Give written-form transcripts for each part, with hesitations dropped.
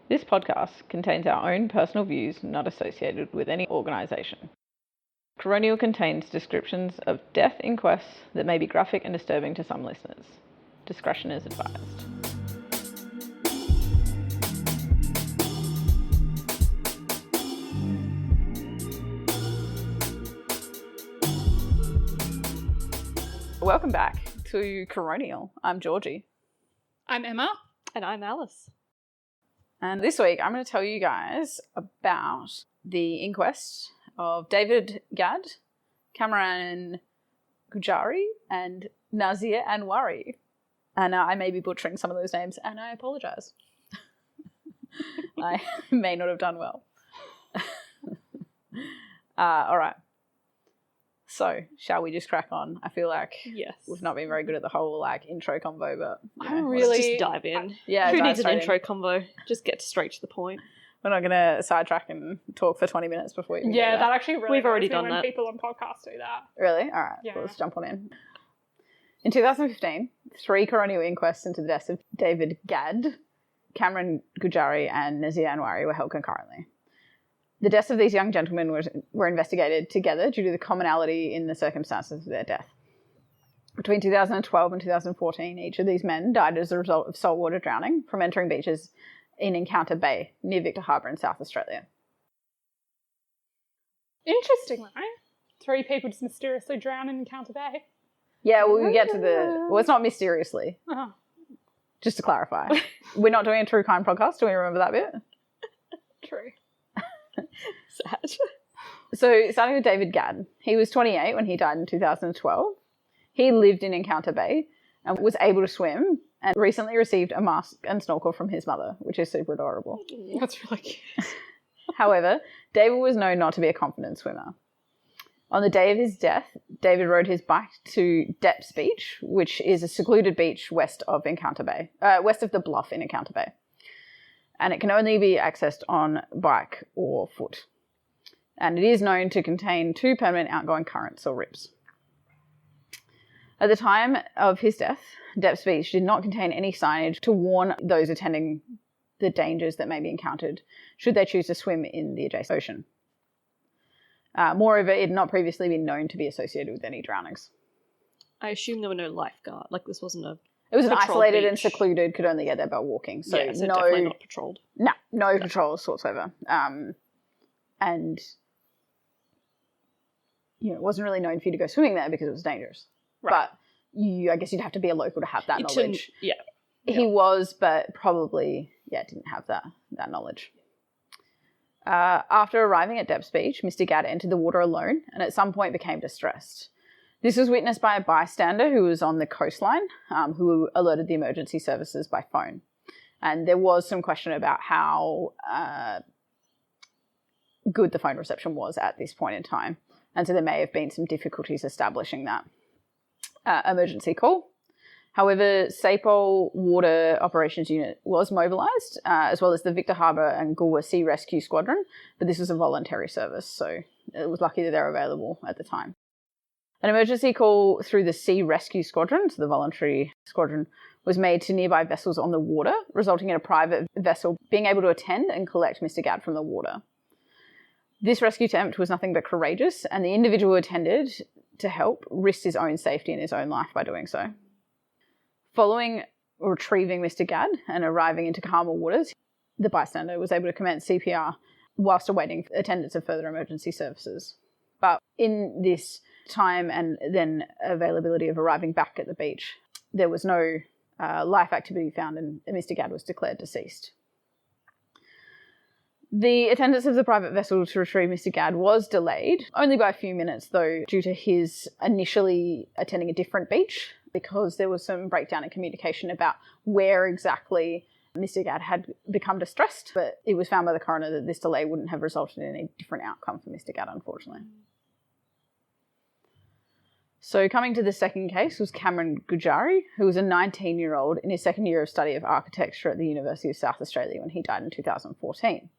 This podcast contains our own personal views not associated with any organisation. Coronial contains descriptions of death inquests that may be graphic and disturbing to some listeners. Discretion is advised. Welcome back to Coronial. I'm Georgie. I'm Emma. And I'm Alice. And this week I'm going to tell you guys about the inquest of David Gadd, Cameron Gujari, and Nazir Anwari. And I may be butchering some of those names, and I apologise. I may not have done well. All right. So, shall we just crack on? I feel like we've not been very good at the whole intro convo, but let's just dive in. Who needs an intro convo? Just get straight to the point. We're not going to sidetrack and talk for 20 minutes before we that actually really We've already done when that. people on podcasts do that. Really? All right. Yeah. Well, let's jump on in. In 2015, 3 coronial inquests into the deaths of David Gadd, Cameron Gujari, and Nazir Anwari were held concurrently. The deaths of these young gentlemen were investigated together due to the commonality in the circumstances of their death. Between 2012 and 2014, each of these men died as a result of saltwater drowning from entering beaches in Encounter Bay, near Victor Harbour in South Australia. Interesting, right? 3 people just mysteriously drown in Encounter Bay. Yeah, well, we get to well, it's not mysteriously. Oh. Just to clarify. We're not doing a true crime podcast. Do we remember that bit? True. Sad. So, starting with David Gadd, he was 28 when he died in 2012. He lived in Encounter Bay and was able to swim and recently received a mask and snorkel from his mother, which is super adorable. That's really cute. However, David was known not to be a confident swimmer. On the day of his death, David rode his bike to Depps Beach, which is a secluded beach west of Encounter Bay, west of the bluff in Encounter Bay. And it can only be accessed on bike or foot. And it is known to contain 2 permanent outgoing currents or rips. At the time of his death, Depps Beach did not contain any signage to warn those attending the dangers that may be encountered should they choose to swim in the adjacent ocean. Moreover, it had not previously been known to be associated with any drownings. I assume there were no lifeguard. This wasn't a... It was an patrolled isolated beach. and secluded, could only get there by walking. So, so definitely not patrolled. No patrols whatsoever. And, it wasn't really known for you to go swimming there because it was dangerous. Right. But I guess you'd have to be a local to have that knowledge. He was, but probably, didn't have that knowledge. After arriving at Depps Beach, Mr. Gadd entered the water alone and at some point became distressed. This was witnessed by a bystander who was on the coastline, who alerted the emergency services by phone. And there was some question about how good the phone reception was at this point in time. And so there may have been some difficulties establishing that emergency call. However, SAPOL Water Operations Unit was mobilised, as well as the Victor Harbour and Goolwa Sea Rescue Squadron, but this was a voluntary service, so it was lucky that they were available at the time. An emergency call through the Sea Rescue Squadron, so the voluntary squadron, was made to nearby vessels on the water, resulting in a private vessel being able to attend and collect Mr. Gadd from the water. This rescue attempt was nothing but courageous, and the individual who attended to help risked his own safety and his own life by doing so. Following retrieving Mr. Gadd and arriving into calmer waters, the bystander was able to commence CPR whilst awaiting attendance of further emergency services. But in this time and then availability of arriving back at the beach, there was no life activity found and Mr. Gadd was declared deceased. The attendance of the private vessel to retrieve Mr. Gadd was delayed, only by a few minutes though, due to his initially attending a different beach, because there was some breakdown in communication about where exactly Mr. Gadd had become distressed, but it was found by the coroner that this delay wouldn't have resulted in a different outcome for Mr. Gadd, unfortunately. So coming to the second case was Cameron Gujari, who was a 19-year-old in his second year of study of architecture at the University of South Australia when he died in 2014.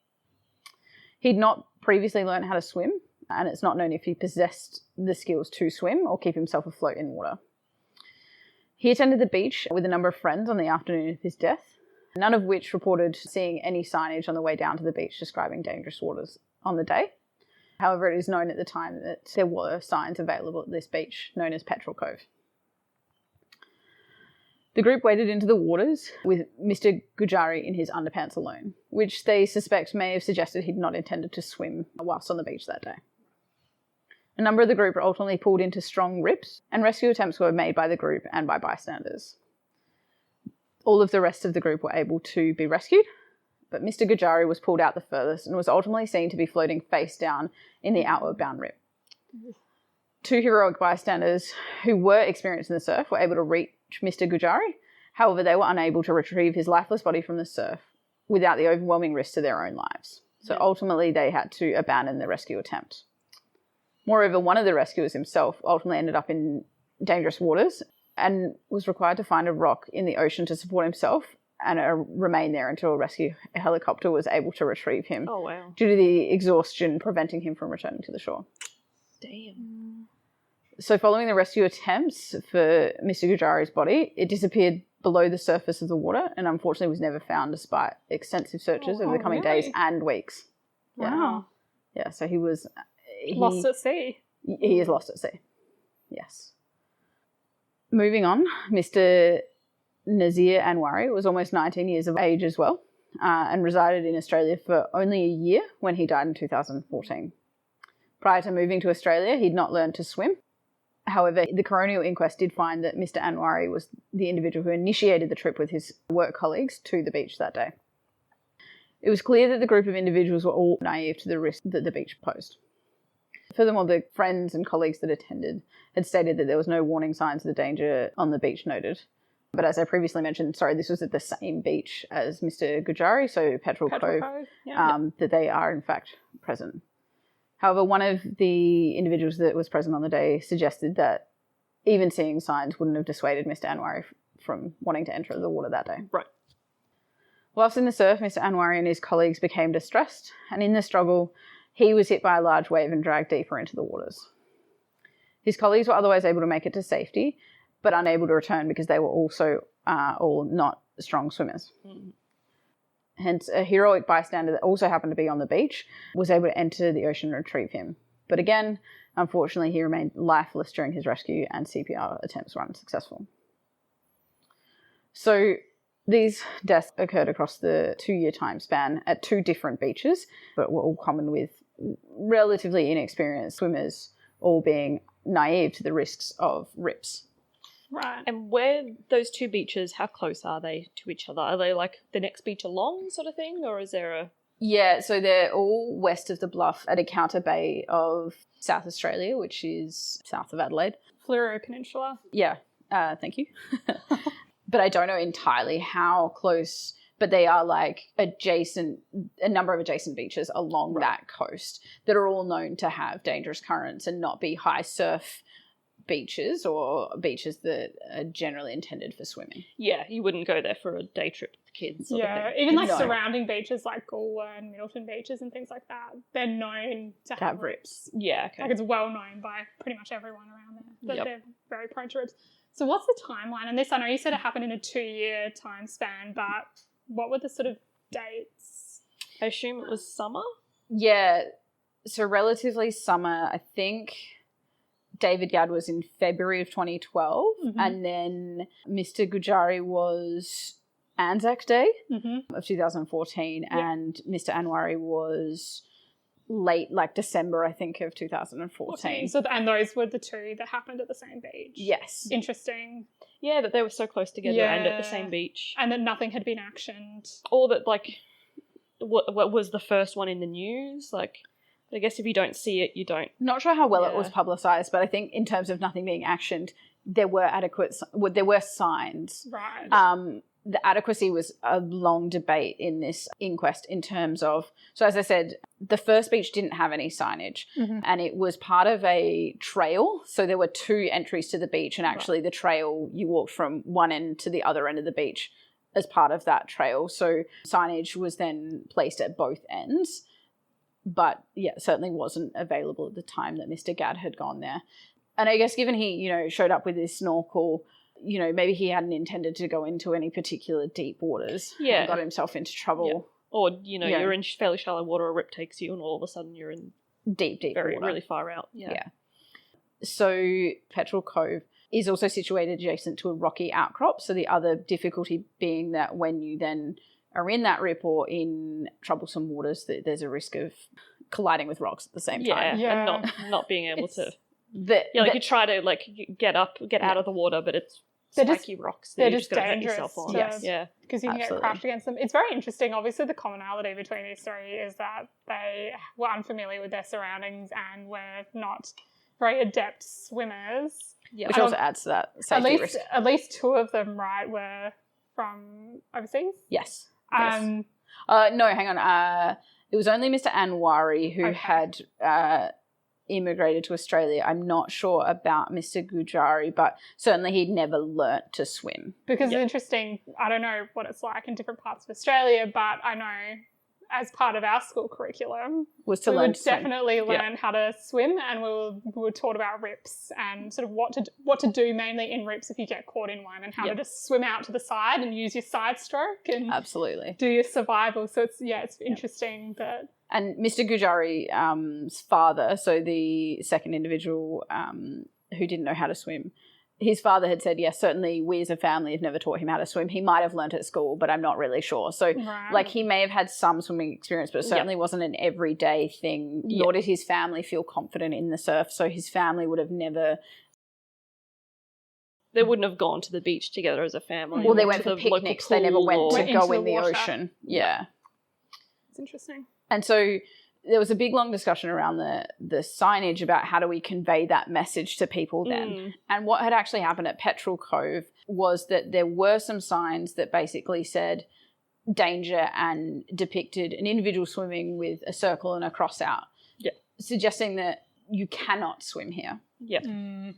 He'd not previously learned how to swim, and it's not known if he possessed the skills to swim or keep himself afloat in water. He attended the beach with a number of friends on the afternoon of his death. none of which reported seeing any signage on the way down to the beach describing dangerous waters on the day. However, it is known at the time that there were signs available at this beach known as Petrol Cove. The group waded into the waters with Mr. Georgie in his underpants alone, which they suspect may have suggested he'd not intended to swim whilst on the beach that day. A number of the group were ultimately pulled into strong rips, and rescue attempts were made by the group and by bystanders. All of the rest of the group were able to be rescued, but Mr. Georgie was pulled out the furthest and was ultimately seen to be floating face down in the outward bound rip. 2 heroic bystanders who were experienced in the surf were able to reach Mr. Georgie. However, they were unable to retrieve his lifeless body from the surf without the overwhelming risk to their own lives. So ultimately, they had to abandon the rescue attempt. Moreover, one of the rescuers himself ultimately ended up in dangerous waters and was required to find a rock in the ocean to support himself and remain there until a rescue helicopter was able to retrieve him. Oh, wow. Due to the exhaustion preventing him from returning to the shore. Damn. So following the rescue attempts for Mr. Georgie's body, it disappeared below the surface of the water and unfortunately was never found despite extensive searches over the coming days and weeks. Wow. Yeah, so he was... lost at sea. He is lost at sea. Yes. Moving on, Mr. Nazir Anwari was almost 19 years of age as well and resided in Australia for only a year when he died in 2014. Prior to moving to Australia, he'd not learned to swim. However, the Coronial inquest did find that Mr. Anwari was the individual who initiated the trip with his work colleagues to the beach that day. It was clear that the group of individuals were all naive to the risk that the beach posed. Furthermore, the friends and colleagues that attended had stated that there was no warning signs of the danger on the beach noted. But as I previously mentioned, this was at the same beach as Mr. Georgie, so Petrol Cove, that they are in fact present. However, one of the individuals that was present on the day suggested that even seeing signs wouldn't have dissuaded Mr. Anwari from wanting to enter the water that day. Right. Whilst in the surf, Mr. Anwari and his colleagues became distressed, and in the struggle, he was hit by a large wave and dragged deeper into the waters. His colleagues were otherwise able to make it to safety, but unable to return because they were also all not strong swimmers. Mm. Hence, a heroic bystander that also happened to be on the beach was able to enter the ocean and retrieve him. But again, unfortunately, he remained lifeless during his rescue and CPR attempts were unsuccessful. So these deaths occurred across the 2-year time span at 2 different beaches, but were all common with relatively inexperienced swimmers all being naive to the risks of rips. Right. And where those 2 beaches, how close are they to each other? Are they like the next beach along sort of thing, or is there a... Yeah, so they're all west of the Bluff at Encounter Bay of South Australia, which is south of Adelaide. Fleurieu Peninsula. Yeah, thank you. But I don't know entirely how close, but they are like a number of adjacent beaches along that coast that are all known to have dangerous currents and not be high surf beaches or beaches that are generally intended for swimming. Yeah, you wouldn't go there for a day trip with kids. Yeah, even like surrounding beaches like Galway and Middleton beaches and things like that, they're known to have rips. Yeah, okay. Like it's well known by pretty much everyone around there that they're very prone to rips. So what's the timeline on this? I know you said it happened in a 2-year time span, but what were the sort of dates? I assume it was summer? Yeah, so relatively summer. I think David Gadd was in February of 2012, and then Mr. Georgie was Anzac Day of 2014, and Mr. Anwari was late, like December, I think, of 2014. So, and those were the 2 that happened at the same beach? Yes. Interesting. Yeah, that they were so close together and at the same beach. And that nothing had been actioned. Or that, like, what was the first one in the news? Like, I guess if you don't see it, you don't... Not sure how well it was publicised, but I think in terms of nothing being actioned, there were signs. Right. The adequacy was a long debate in this inquest in terms of... So as I said, the first beach didn't have any signage and it was part of a trail. So there were 2 entries to the beach and actually the trail, you walked from one end to the other end of the beach as part of that trail. So signage was then placed at both ends. But yeah, it certainly wasn't available at the time that Mr. Gadd had gone there. And I guess given he, showed up with his snorkel, you know, maybe he hadn't intended to go into any particular deep waters. Yeah. And got himself into trouble. Yeah. Or, you know, Yeah. you're in fairly shallow water, a rip takes you, and all of a sudden you're in Deep water. really far out. Yeah. So Petrel Cove is also situated adjacent to a rocky outcrop. So the other difficulty being that when you then are in that rip or in troublesome waters, that there's a risk of colliding with rocks at the same time. Yeah. And not being able to. You try to get out of the water, but it's spiky rocks. They're you're just gonna hurt dangerous. yourself on. Yes. Yeah. Because you can Absolutely. get crashed against them. It's very interesting. Obviously, the commonality between these three is that they were unfamiliar with their surroundings and were not very adept swimmers. Yeah. Which also adds to that safety risk. At least two of them, right, were from overseas. Yes. Um, No, hang on. It was only Mr. Anwari who Okay. had immigrated to Australia. I'm not sure about Mr. Gujari, but certainly he'd never learnt to swim. Because it's interesting, I don't know what it's like in different parts of Australia, but I know as part of our school curriculum, Was to we learn would to swim. definitely learn how to swim, and we were taught about rips and sort of what to do mainly in rips if you get caught in one, and how to just swim out to the side and use your side stroke and Absolutely. do your survival. So it's interesting that And Mr. Gujari's father, so the second individual who didn't know how to swim, his father had said, yes, certainly we as a family have never taught him how to swim. He might have learnt at school, but I'm not really sure. So, Right. he may have had some swimming experience, but it certainly wasn't an everyday thing, nor did his family feel confident in the surf. So his family would have never... They wouldn't have gone to the beach together as a family. Well, they or went to for the local picnics. They never pool went or- to Went go into in the the water. ocean. Yeah. It's interesting. And so there was a big, long discussion around the signage about how do we convey that message to people then. And what had actually happened at Petrel Cove was that there were some signs that basically said danger and depicted an individual swimming with a circle and a cross out, suggesting that you cannot swim here. Yeah.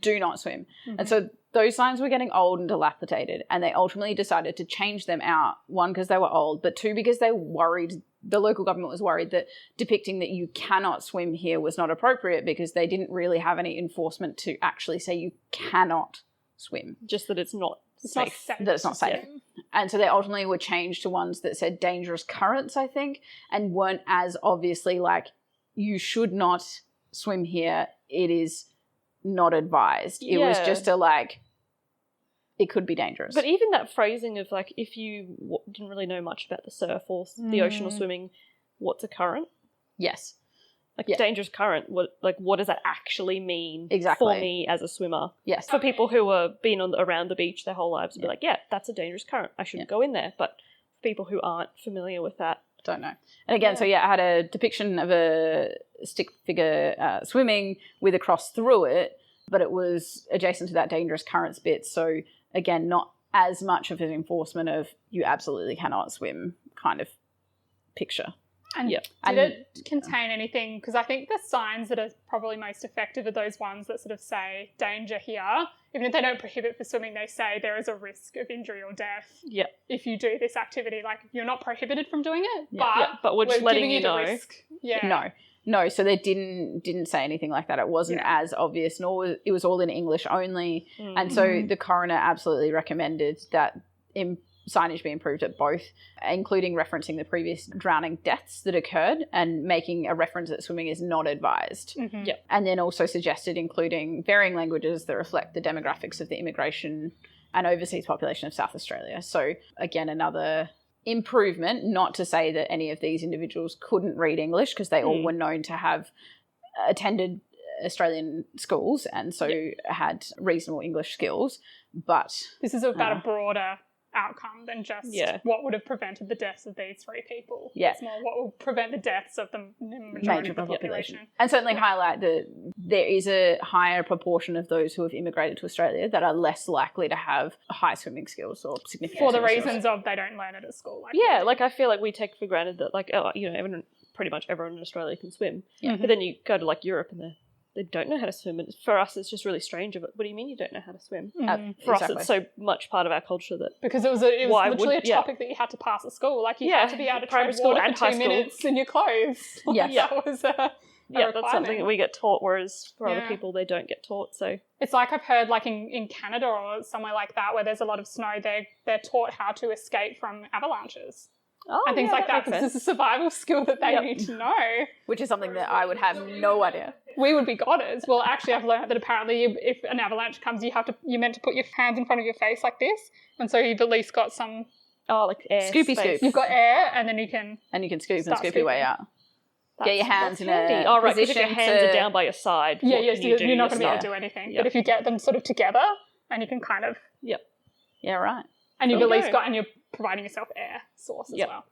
Do not swim. And so those signs were getting old and dilapidated, and they ultimately decided to change them out, one, because they were old, but two, because they worried, the local government was worried that depicting that you cannot swim here was not appropriate, because they didn't really have any enforcement to actually say you cannot swim. Just that it's not It's safe. not safe. That it's not safe. Yeah. And so they ultimately were changed to ones that said dangerous currents, I think, and weren't as obviously like, you should not swim here. It is not advised. It was Yeah. just it could be dangerous. But even that phrasing of if you didn't really know much about the surf or the ocean or swimming, what's a current? Yes. Dangerous current. What does that actually mean? Exactly. For me as a swimmer. Yes. For people who are been around the beach their whole lives, would be like, yeah, that's a dangerous current. I shouldn't go in there. But for people who aren't familiar with that, Don't know. And again, so I had a depiction of a stick figure swimming with a cross through it, but it was adjacent to that dangerous currents bit. So again, not as much of an enforcement of you absolutely cannot swim kind of picture. And Yeah. did it contain anything? Because I think the signs that are probably most effective are those ones that sort of say danger here. Even if they don't prohibit for swimming, they say there is a risk of injury or death yeah. if you do this activity. Like, you're not prohibited from doing it, But we're just letting giving you the know. risk. Yeah. No. So they didn't say anything like that. It wasn't as obvious, nor was it was all in English only. And so the coroner absolutely recommended that signage be improved at both, including referencing the previous drowning deaths that occurred and making a reference that swimming is not advised. Yep. And then also suggested including varying languages that reflect the demographics of the immigration and overseas population of South Australia. So again, another improvement, not to say that any of these individuals couldn't read English, because they all were known to have attended Australian schools and so had reasonable English skills. But This is about a broader outcome than just what would have prevented the deaths of these three people. Yeah. It's more what will prevent the deaths of the majority of the population. And certainly highlight that there is a higher proportion of those who have immigrated to Australia that are less likely to have high swimming skills or significant For the swimming skills. reasons of they don't learn it at school. I feel like we take for granted that pretty much everyone in Australia can swim. But then you go to Europe and they don't know how to swim, and for us it's just really strange. What do you mean you don't know how to swim? For us it's so much part of our culture that because it was literally a topic that you had to pass at school. Like you had to be able to tread primary school water and for high 2 school. minutes in your clothes. Yes. That was that's something that we get taught, whereas for other people they don't get taught. So it's like I've heard like in Canada or somewhere like that where there's a lot of snow, they're taught how to escape from avalanches. And things like that, because it's a survival skill that they need to know. Which is something that I would have no idea. We would be godders. Well, actually, I've learned that apparently if an avalanche comes, you're meant to put your hands in front of your face like this, and so you've at least got some... like air. Scoopy scoop. You've got air, and then you can... And you can scoop and scoop your way out. Get your hands in handy. a right, position because your hands are down by your side. Yeah, you're not going to be able to do anything. But if you get them sort of together, and you can kind of... Yeah, right. And you've at least got... And you're providing yourself air source as well.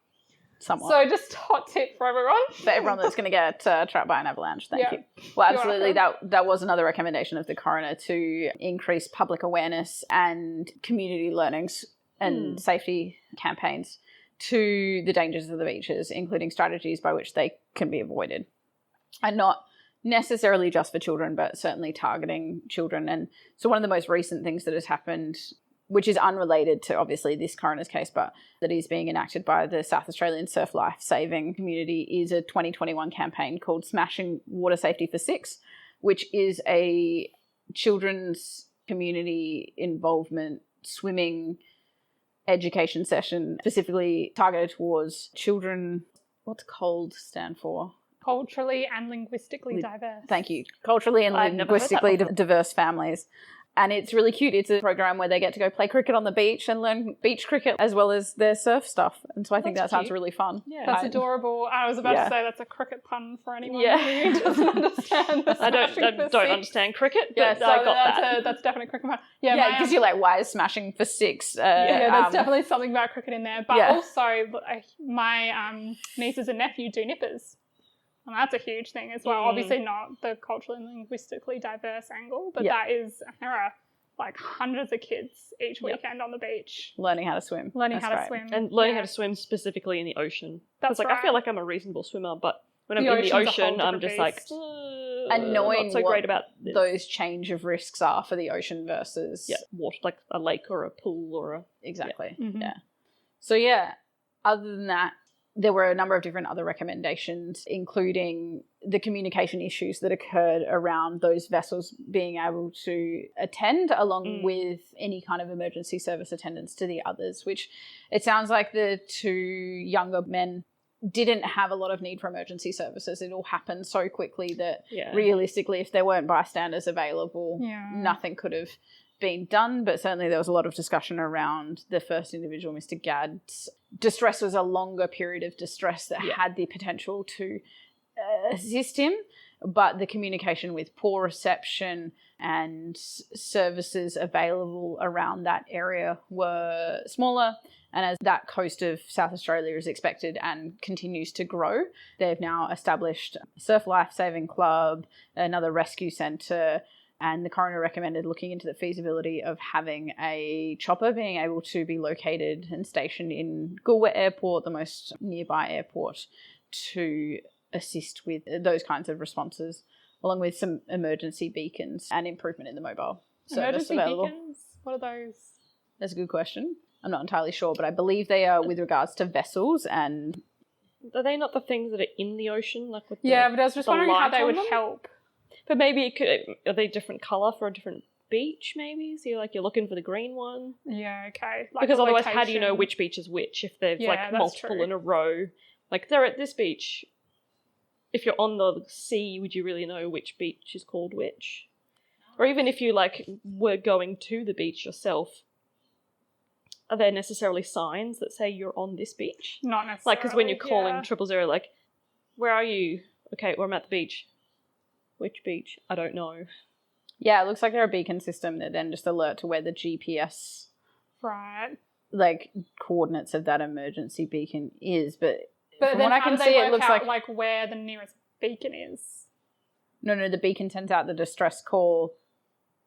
Somewhat. So just hot tip for everyone. For everyone that's going to get trapped by an avalanche. Thank you. Well, absolutely. That was another recommendation of the coroner to increase public awareness and community learnings and safety campaigns to the dangers of the beaches, including strategies by which they can be avoided. And not necessarily just for children, but certainly targeting children. And so one of the most recent things that has happened, which is unrelated to obviously this coroner's case, but that is being enacted by the South Australian surf life saving community, is a 2021 campaign called Smashing Water Safety for Six, which is a children's community involvement swimming education session specifically targeted towards children. What's COLD stand for? Culturally and linguistically diverse. Thank you. Culturally and linguistically diverse families. And it's really cute. It's a program where they get to go play cricket on the beach and learn beach cricket as well as their surf stuff. And so I think that sounds really fun. Yeah, that's adorable. I was about to say that's a cricket pun for anyone who doesn't understand the I don't understand cricket, but I got that. That's definitely cricket pun. Yeah, because you're like, why is smashing for six? There's definitely something about cricket in there. But also, my nieces and nephew do nippers. And that's a huge thing as well. Obviously not the culturally and linguistically diverse angle, but there are like hundreds of kids each weekend on the beach. Learning how to swim. And learning how to swim specifically in the ocean. That's like, I feel like I'm a reasonable swimmer, but when I'm in the ocean, I'm just like... and knowing not so great about those change of risks are for the ocean versus... water, like a lake or a pool or a... Exactly, So other than that, there were a number of different other recommendations, including the communication issues that occurred around those vessels being able to attend along with any kind of emergency service attendance to the others, which it sounds like the two younger men didn't have a lot of need for emergency services. It all happened so quickly that realistically, if there weren't bystanders available, nothing could have been done. But certainly there was a lot of discussion around the first individual, Mr. Gadd's distress was a longer period of distress that had the potential to assist him, but the communication with poor reception and services available around that area were smaller. And as that coast of South Australia is expected and continues to grow, they've now established a surf life saving club, another rescue centre, and the coroner recommended looking into the feasibility of having a chopper being able to be located and stationed in Goolwa Airport, the most nearby airport, to assist with those kinds of responses, along with some emergency beacons and improvement in the mobile service available. Beacons? What are those? That's a good question. I'm not entirely sure, but I believe they are with regards to vessels and... Are they not the things that are in the ocean? Like with but I was just wondering how they would help. But maybe are they different colour for a different beach, maybe? So you're looking for the green one? Yeah, okay. Like because otherwise, how do you know which beach is which if there's multiple in a row? Like they're at this beach. If you're on the sea, would you really know which beach is called which? Or even if you were going to the beach yourself, are there necessarily signs that say you're on this beach? Not necessarily. Because when you're calling 000, where are you? Okay, well, I'm at the beach. Which beach? I don't know. Yeah, it looks like they're a beacon system that then just alert to where the GPS coordinates of that emergency beacon is. But from what I can see, it looks like where the nearest beacon is. No, the beacon sends out the distress call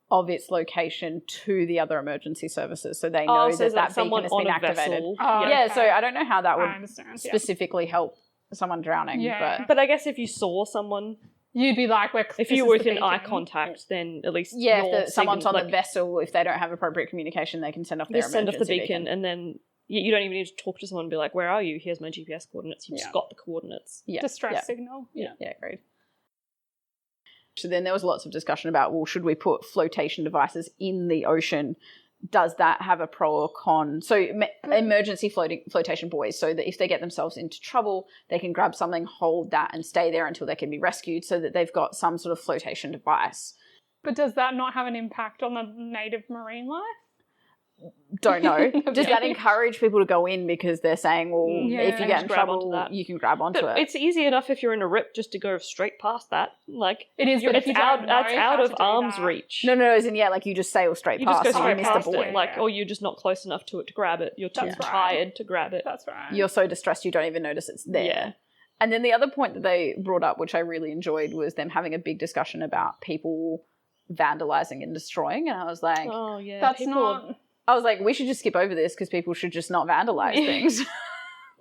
of its location to the other emergency services, so they know that beacon has been activated. So I don't know how that would specifically help someone drowning. But I guess if you saw someone... You'd be like, if you were within eye contact, then at least if someone's on the vessel, if they don't have appropriate communication, they can send off their emergency send off the beacon, and then you don't even need to talk to someone and be like, where are you? Here's my GPS coordinates. You've just got the coordinates. Distress signal. Yeah, agreed. So then there was lots of discussion about, well, should we put flotation devices in the ocean? Does that have a pro or con? So emergency flotation buoys, so that if they get themselves into trouble, they can grab something, hold that, and stay there until they can be rescued, so that they've got some sort of flotation device. But does that not have an impact on the native marine life? Don't know. Does that encourage people to go in because they're saying, well, if you get in trouble, you can grab onto it? It's easy enough if you're in a rip just to go straight past that. Like it is, but it's out of arm's reach. No, as in like you just sail straight past. You just go straight miss past the buoy. it, or you're just not close enough to it to grab it. You're too tired to grab it. That's right. You're so distressed you don't even notice it's there. Yeah. And then the other point that they brought up, which I really enjoyed, was them having a big discussion about people vandalizing and destroying. And I was like, oh yeah, that's not. I was like, we should just skip over this because people should just not vandalize things.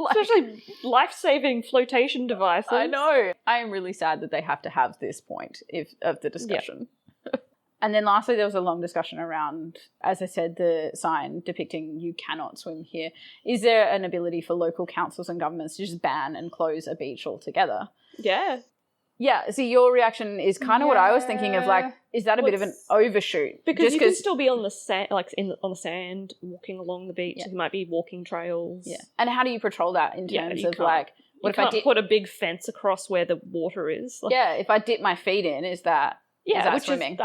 Especially life-saving flotation devices. I know. I am really sad that they have to have this point of the discussion. Yeah. And then lastly, there was a long discussion around, as I said, the sign depicting you cannot swim here. Is there an ability for local councils and governments to just ban and close a beach altogether? Yeah. Yeah, see, your reaction is kind of what I was thinking of, like, is that a bit of an overshoot? Because you can still be on the sand, on the sand, walking along the beach. You might be walking trails. Yeah. And how do you patrol that in terms of, like, what if I put a big fence across where the water is? Like, yeah, if I dip my feet in, is that swimming?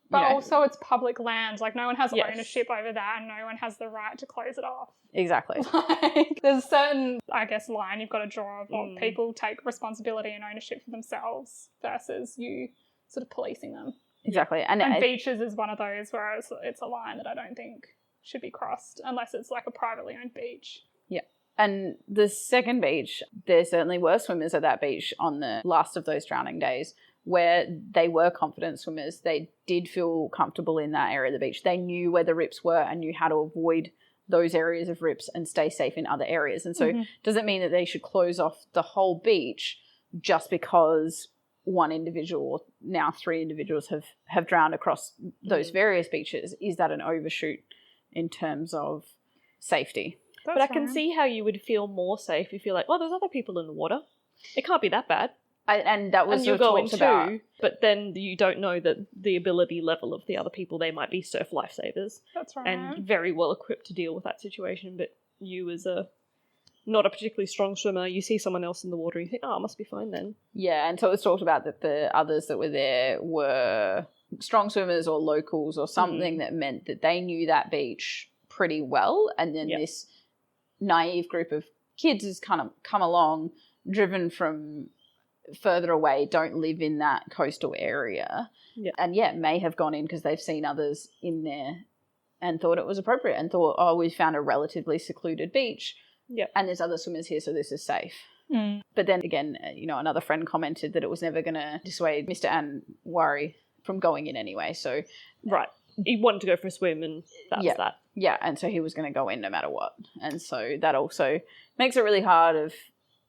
But also it's public land. Like, no one has ownership over that, and no one has the right to close it off. Exactly. Like, there's a certain, I guess, line you've got to draw of people take responsibility and ownership for themselves versus you sort of policing them. Exactly. And beaches is one of those where it's a line that I don't think should be crossed unless it's like a privately owned beach. Yeah. And the second beach, there certainly were swimmers at that beach on the last of those drowning days, where they were confident swimmers. They did feel comfortable in that area of the beach. They knew where the rips were and knew how to avoid those areas of rips and stay safe in other areas. And so does it mean that they should close off the whole beach just because one individual, or now 3 individuals, have drowned across those various beaches? Is that an overshoot in terms of safety? But I can see how you would feel more safe if you're like, well, there's other people in the water. It can't be that bad. And that was and you're sort of going talked about. too, but then you don't know that the ability level of the other people, they might be surf lifesavers. That's right. And very well equipped to deal with that situation, but you as not a particularly strong swimmer, you see someone else in the water, you think, oh, it must be fine then. Yeah, and so it was talked about that the others that were there were strong swimmers or locals or something that meant that they knew that beach pretty well, and then this naive group of kids has kind of come along, driven from further away, don't live in that coastal area, and may have gone in because they've seen others in there and thought it was appropriate and thought, oh, we found a relatively secluded beach and there's other swimmers here, so this is safe. But then again, another friend commented that it was never going to dissuade Mr. Anwari from going in anyway. So he wanted to go for a swim, and that's that. Yeah, and so he was going to go in no matter what. And so that also makes it really hard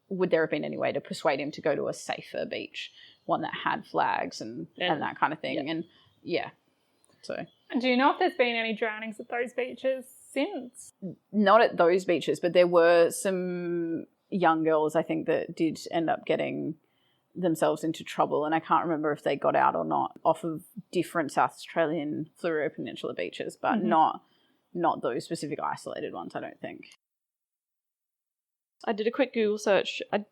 would there have been any way to persuade him to go to a safer beach, one that had flags and that kind of thing? And so. And do you know if there's been any drownings at those beaches since? Not at those beaches, but there were some young girls, I think, that did end up getting themselves into trouble, and I can't remember if they got out or not, off of different South Australian Fleurieu Peninsula beaches, but not those specific isolated ones, I don't think. I did a quick Google search. I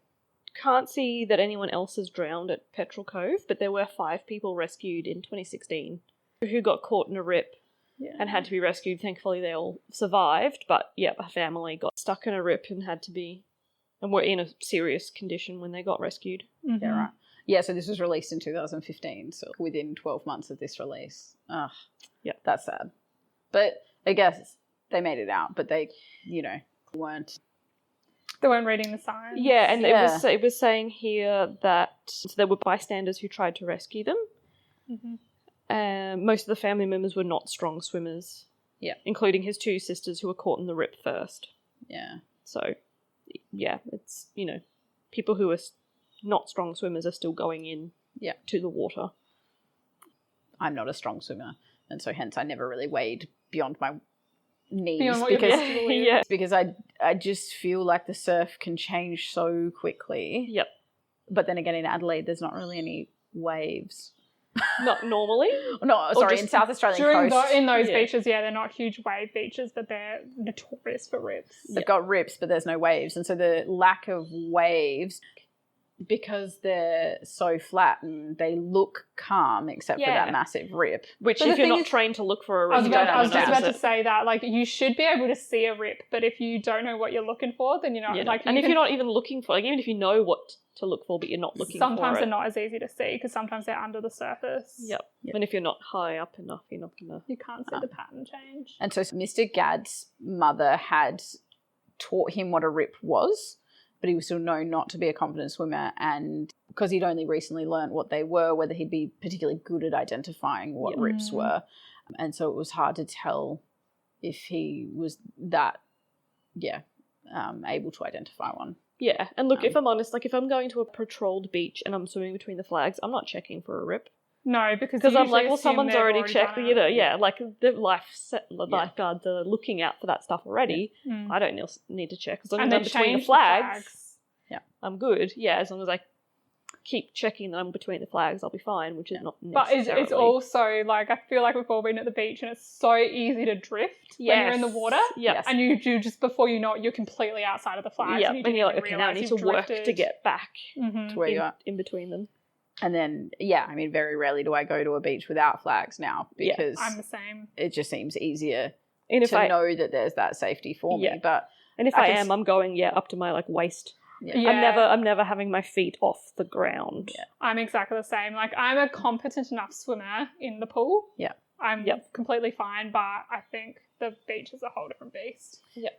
can't see that anyone else has drowned at Petrel Cove, but there were 5 people rescued in 2016 who got caught in a rip and had to be rescued. Thankfully, they all survived, but a family got stuck in a rip and were in a serious condition when they got rescued. Yeah, right. Yeah, so this was released in 2015, so within 12 months of this release. That's sad. But I guess they made it out, but they, weren't. They weren't reading the signs. Yeah, and it was saying here that there were bystanders who tried to rescue them. Most of the family members were not strong swimmers. Yeah. Including his 2 sisters who were caught in the rip first. Yeah. So, it's, people who are not strong swimmers are still going in to the water. I'm not a strong swimmer, and so hence I never really wade beyond my knees because I just feel like the surf can change so quickly. Yep. But then again, in Adelaide, there's not really any waves. Not normally? No, sorry, in South Australian coast. In those beaches, they're not huge wave beaches, but they're notorious for rips. They've got rips, but there's no waves. And so the lack of waves, because they're so flat and they look calm except for that massive rip. Which if you're not trained to look for a rip, I was just about to say that. Like, you should be able to see a rip, but if you don't know what you're looking for, then you're not. And if you're not even looking for, like, even if you know what to look for, but you're not looking for it. Sometimes they're not as easy to see because sometimes they're under the surface. Yep. And if you're not high up enough, you're not going to... You can't see the pattern change. And so Mr. Gadd's mother had taught him what a rip was, but he was still known not to be a competent swimmer, and because he'd only recently learned what they were, whether he'd be particularly good at identifying what rips were. And so it was hard to tell if he was that, able to identify one. Yeah, and look, if I'm honest, like if I'm going to a patroled beach and I'm swimming between the flags, I'm not checking for a rip. No, because I'm like, well, someone's already checked, like the lifeguards are looking out for that stuff already. I don't need to check. As long as I'm between the flags, I'm good. Yeah, as long as I keep checking that I'm between the flags, I'll be fine, which is not necessarily. But it's also, like, I feel like we've all been at the beach and it's so easy to drift when you're in the water. Yes. And you just, before you know it, you're completely outside of the flags. Yeah, and you're like, okay, now I need to work to get back to where you are. In between them. And then, I mean, very rarely do I go to a beach without flags now because I'm the same. It just seems easier to know that there's that safety for me. And if I'm going, up to my, like, waist. Yeah. I'm never having my feet off the ground. Yeah. I'm exactly the same. Like, I'm a competent enough swimmer in the pool. Yeah. I'm completely fine, but I think the beach is a whole different beast. Yeah.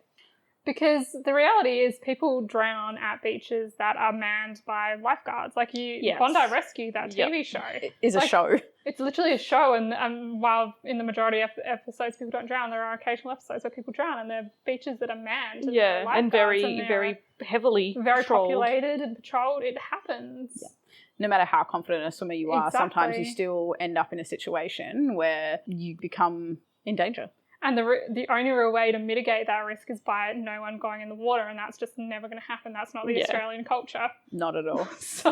Because the reality is people drown at beaches that are manned by lifeguards. Like Bondi Rescue, that TV show. It is a show. It's literally a show, and while in the majority of episodes people don't drown, there are occasional episodes where people drown, and they're beaches that are manned. And very heavily populated and patrolled. It happens. Yeah. No matter how confident a swimmer you are, sometimes you still end up in a situation where you become in danger. And the only real way to mitigate that risk is by no one going in the water, and that's just never going to happen. That's not the Australian culture. Not at all. So,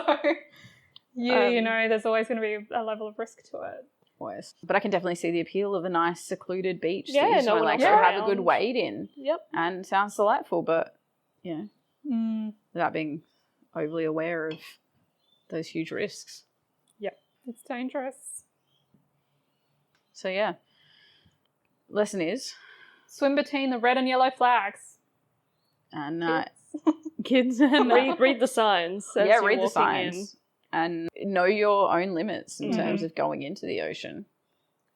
there's always going to be a level of risk to it. Always. But I can definitely see the appeal of a nice secluded beach that you just want to have a good wade in. Yep. And sounds delightful, but, without being overly aware of those huge risks. Yep. It's dangerous. So, lesson is swim between the red and yellow flags. And kids and read the signs. Read the signs and know your own limits in terms of going into the ocean.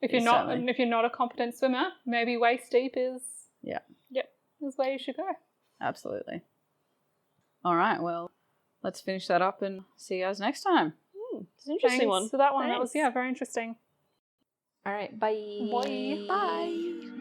If you're not a competent swimmer, maybe waist deep is is where you should go. Absolutely. All right, well, let's finish that up and see you guys next time. It's an interesting one. So that one, that was very interesting. All right, bye. Bye.